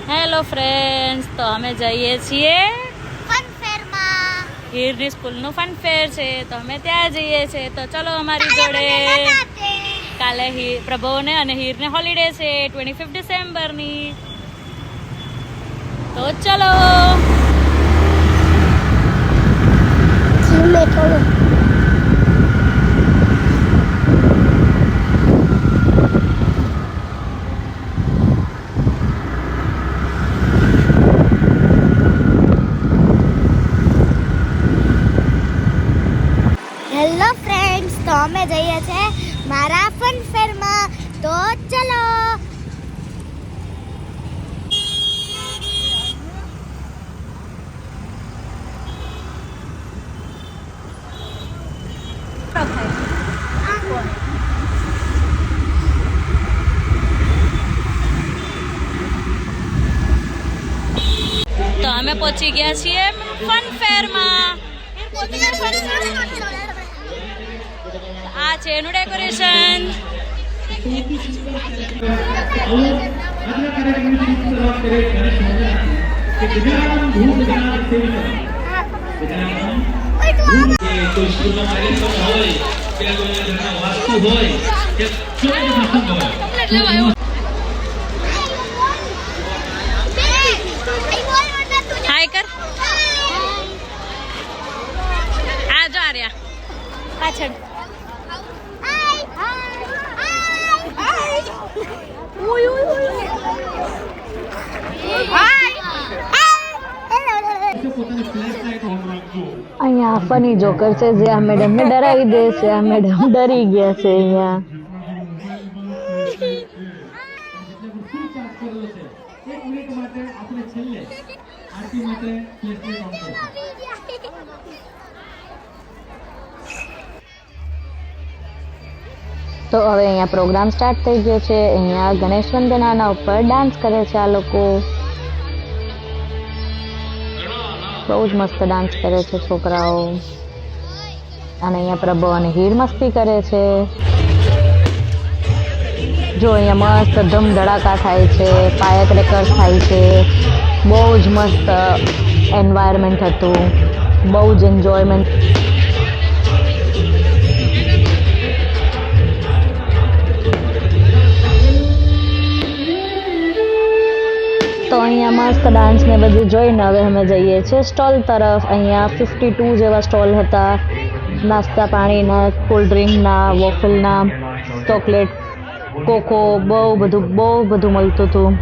Hello friends, તો અમે જઈએ છીએ ફન ફેરમાં. હીરની સ્કૂલનું ફન ફેર છે, તો અમે ત્યાં જઈએ છીએ. તો ચલો અમારી જોડે. કાલે પ્રભુને અને હીરને હોલિડે છે 25 ડિસેમ્બરની. તો ચલો. હેલો ફ્રેન્ડ્સ, તો અમે જઈએ છીએ મારા ફન ફેરમાં. તો ચલો. તો અમે પહોંચી ગયા છીએ ફન ફેરમાં. આ છે એનું ડેકોરેશન. હાય કર. આ જો આર્યા પાછળ. અહીંયા ફની જોકર છે જે આ મેડમને ડરાવી દે છે. આ મેડમ ડરી ગયા છે અહીંયા. તો હવે અહીંયા પ્રોગ્રામ સ્ટાર્ટ થઈ ગયો છે. અહીંયા ગણેશ વંદનાના ઉપર ડાન્સ કરે છે આ લોકો. બહુ જ મસ્ત ડાન્સ કરે છે છોકરાઓ. અને અહીંયા પ્રભુ અને હીર મસ્તી કરે છે. જો અહીંયા મસ્ત ધૂમ ધડાકા થાય છે, ફાયર ક્રેકર્સ થાય છે. બહુ જ મસ્ત એન્વાયરમેન્ટ હતું, બહુ જ એન્જોયમેન્ટ. તો અહીંયા મસ્ત ડાન્સ ને બધું જોઈને હવે અમે જઈએ છીએ સ્ટોલ તરફ. અહીંયા 52 જેવા સ્ટોલ હતા. નાસ્તા પાણીના, કોલ્ડ ડ્રિંકના, વોફલના, ચોકલેટ, કોકો, બહુ બધું મળતું હતું.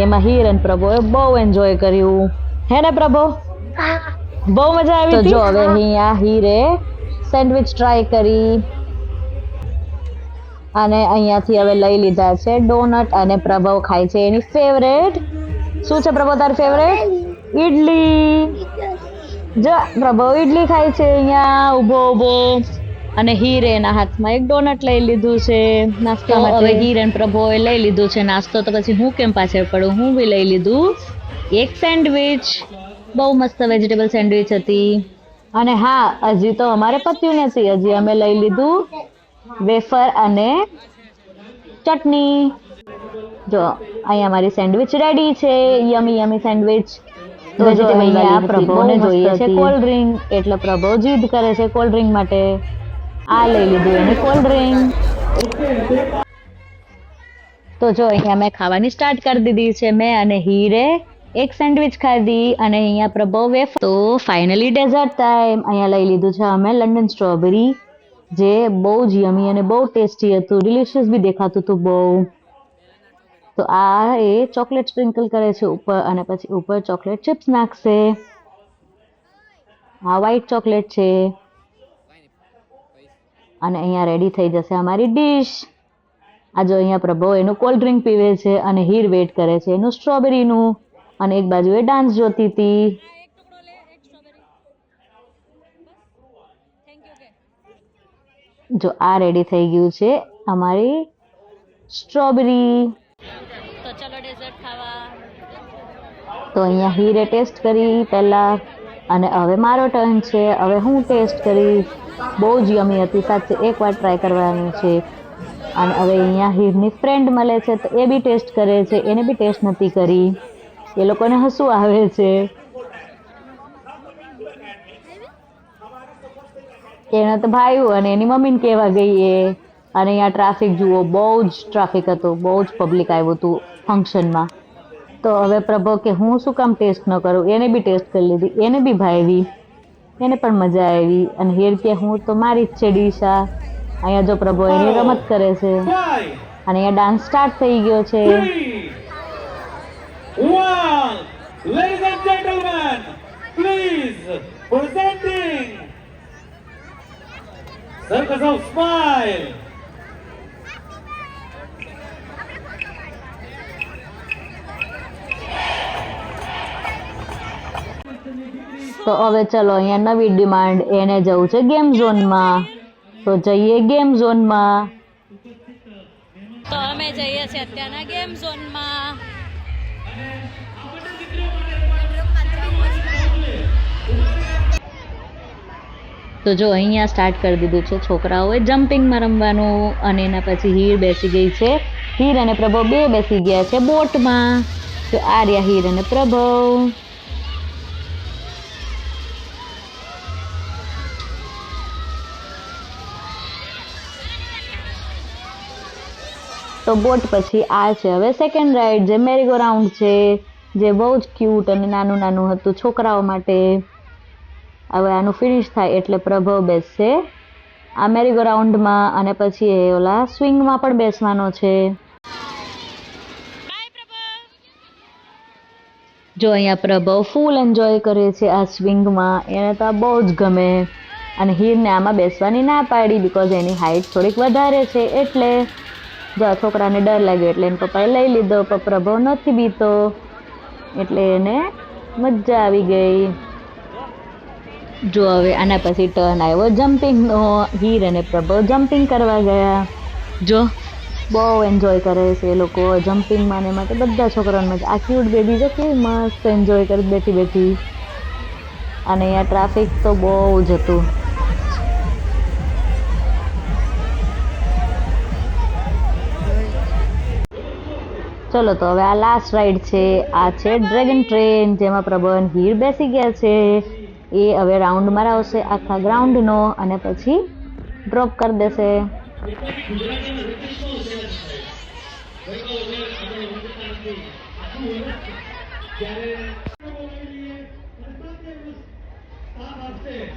એમાં હીર અને પ્રભુએ બહુ એન્જોય કર્યું. હે ને પ્રભુ? બહુ મજા આવી. તો જો હવે અહીંયા હીરે સેન્ડવિચ ટ્રાય કરી અને અહીંયાથી હવે લઈ લીધા છે ડોનટ. અને પ્રભુ ખાય છે એની ફેવરેટ. શું છે પ્રભુ તારી ફેવરેટ? ઈડલી. જો પ્રભુ ઈડલી ખાય છે અહીંયા ઊભો. અને હીર એના હાથમાં એક ડોનટ લઈ લીધું છે નાસ્તો. હવે હીર અને પ્રભુએ લઈ લીધું છે નાસ્તો, તો પછી હું કેમ પાછળ પડું? હું બી લઈ લીધું એક સેન્ડવિચ. બહુ મસ્ત વેજીટેબલ સેન્ડવિચ હતી. અને હા, હજી તો અમારે પત્યું નથી. હજી અમે લઈ લીધું વેફર અને ચટણી. જો અહીંયા મારી સેન્ડવિચ રેડી છે. યમી સેન્ડવિચ. અહીંયા પ્રભુને જોઈએ છે કોલ્ડ ડ્રિંક, એટલે પ્રભુ જીદ કરે છે કોલ્ડ ડ્રિંક માટે. આ લઈ લીધું એને કોલ્ડ ડ્રિંક. તો જો અહીંયા મેં ખાવાની સ્ટાર્ટ કરી દીધી છે. મેં અને હીરે એક સેન્ડવિચ ખાધી અને અહીંયા પ્રભુ વેફર. તો ફાઇનલી ડેઝર્ટ ટાઈમ. અહીંયા લઈ લીધું છે અમે લંડન સ્ટ્રોબેરી, જે બહુ જ યમી અને બહુ ટેસ્ટી હતું. ડિલિશિયસ બી દેખાતું હતું બહુ. તો આ એ ચોકલેટ સ્પ્રિંકલ કરે છે ઉપર, અને પછી ઉપર ચોકલેટ ચિપ્સ નાખશે. આ વ્હાઈટ ચોકલેટ છે. અને અહીંયા રેડી થઈ જશે અમારી ડીશ. આ જો અહીંયા પ્રભુ એનું કોલ્ડ ડ્રિંક પીવે છે અને હીર વેટ કરે છે એનું સ્ટ્રોબેરીનું. અને એક બાજુ એ ડાન્સ જોતી હતી. જો આ રેડી થઈ ગયું છે અમારી સ્ટ્રોબેરી. તો ચલો ડેઝર્ટ ખાવા. તો અહીંયા હીરે ટેસ્ટ કરી પહેલા, અને હવે મારો ટર્ન છે. હવે હું ટેસ્ટ કરીશ. બહુ જ યમી હતી સાચે, એકવાર ટ્રાય કરવાની છે. અને હવે અહીંયા હીરની ફ્રેન્ડ મળે છે, તો એ બી ટેસ્ટ કરે છે. એને બી ટેસ્ટ નથી કરી. એ લોકોને હસવું આવે છે. એના તો ભાઈઓ અને એની મમ્મીને કહેવા ગઈ એ. અને અહીંયા ટ્રાફિક જુઓ, બહુ જ ટ્રાફિક હતું, બહુ જ પબ્લિક આવ્યું હતું ફંક્શનમાં. તો હવે પ્રભો કે હું શું કામ ટેસ્ટ ન કરું, એને બી ટેસ્ટ કરી લીધી, એને બી ભાવી, એને પણ મજા આવી. અને હીર કે હું તો મારી જ છે ડીશ આ. અહીંયા જો પ્રભો એની રમત કરે છે અને અહીંયા ડાન્સ સ્ટાર્ટ થઈ ગયો છે. 1 Ladies and gentlemen, please presenting Circus of Smile. તો હવે ચલો અહીંયા નવી ડિમાન્ડ, એને જવું છે ગેમ ઝોનમાં. તો જઈએ ગેમ ઝોનમાં. તો અમે જઈએ છીએ અત્યારના ગેમ ઝોનમાં. તો જો અહીંયા સ્ટાર્ટ કરી દીધું છે છોકરાઓએ જમ્પિંગમાં રમવાનું. અને એના પછી હીર બેસી ગઈ છે. હીર અને પ્રભો બે બેસી ગયા છે બોટમાં. તો આ રહ્યા હીર અને પ્રભો. તો બોટ પછી આ છે હવે સેકન્ડ રાઈડ, જે મેરીગો રાઉન્ડ છે, જે બહુ જ ક્યુટ અને નાનું નાનું હતું છોકરાઓ માટે. હવે આનું ફિનિશ થાય એટલે પ્રભવ બેસશે આ મેરીગો રાઉન્ડમાં અને પછી એ ઓલા સ્વિંગમાં પણ બેસવાનો છે. જો અહીંયા પ્રભવ ફૂલ એન્જોય કરે છે આ સ્વિંગમાં. એને તો આ બહુ જ ગમે. અને હીરને આમાં બેસવાની ના પાડી, બીકોઝ એની હાઈટ થોડીક વધારે છે. એટલે જો આ છોકરાને ડર લાગ્યો એટલે એને પપ્પાએ લઈ લીધો. પણ પ્રભવ નથી બીતો એટલે એને મજા આવી ગઈ. જો હવે આના પછી ટર્ન આવ્યો જમ્પિંગનો. હીર અને પ્રભવ જમ્પિંગ કરવા ગયા. જો બહુ એન્જોય કરે છે એ લોકો જમ્પિંગમાં. ને માટે બધા છોકરાઓને મજા. આ ક્યુટ બેબી જો કેવી મસ્ત એન્જોય કરે બેઠી બેઠી. અને અહીંયા ટ્રાફિક તો બહુ જ હતું. ચલો તો હવે આ લાસ્ટ રાઈડ છે. આ છે ડ્રેગન ટ્રેન, જેમાં પ્રભવ અને હીર બેસી ગયા છે. એ હવે રાઉન્ડ મરાવશે આખા ગ્રાઉન્ડનો અને પછી ડ્રોપ કરી દેશે.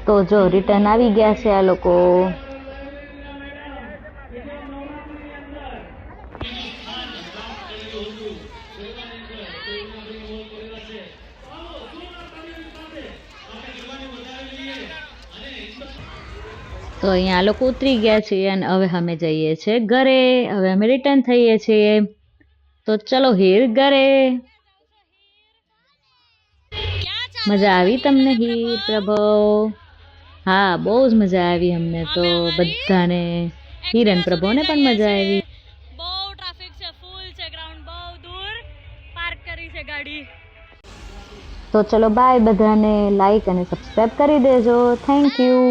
તો જો રિટર્ન આવી ગયા છે આ લોકો. તો અહીંયા આ લોકો ઉતરી ગયા છે અને હવે અમે જઈએ છીએ ઘરે. હવે અમે રિટર્ન થઈએ છીએ. તો ચલો હીર ઘરે. મજા આવી તમને હીર, પ્રભવ? હા, બહુ જ મજા આવી અમને તો બધાને. હીર અને પ્રભવને પણ મજા આવી. બહુ ટ્રાફિક છે, ફૂલ છે ગ્રાઉન્ડ, બહુ દૂર પાર્ક કરી છે ગાડી. તો ચલો બાય બધાને. લાઈક અને સબસ્ક્રાઈબ કરી દેજો. Thank you.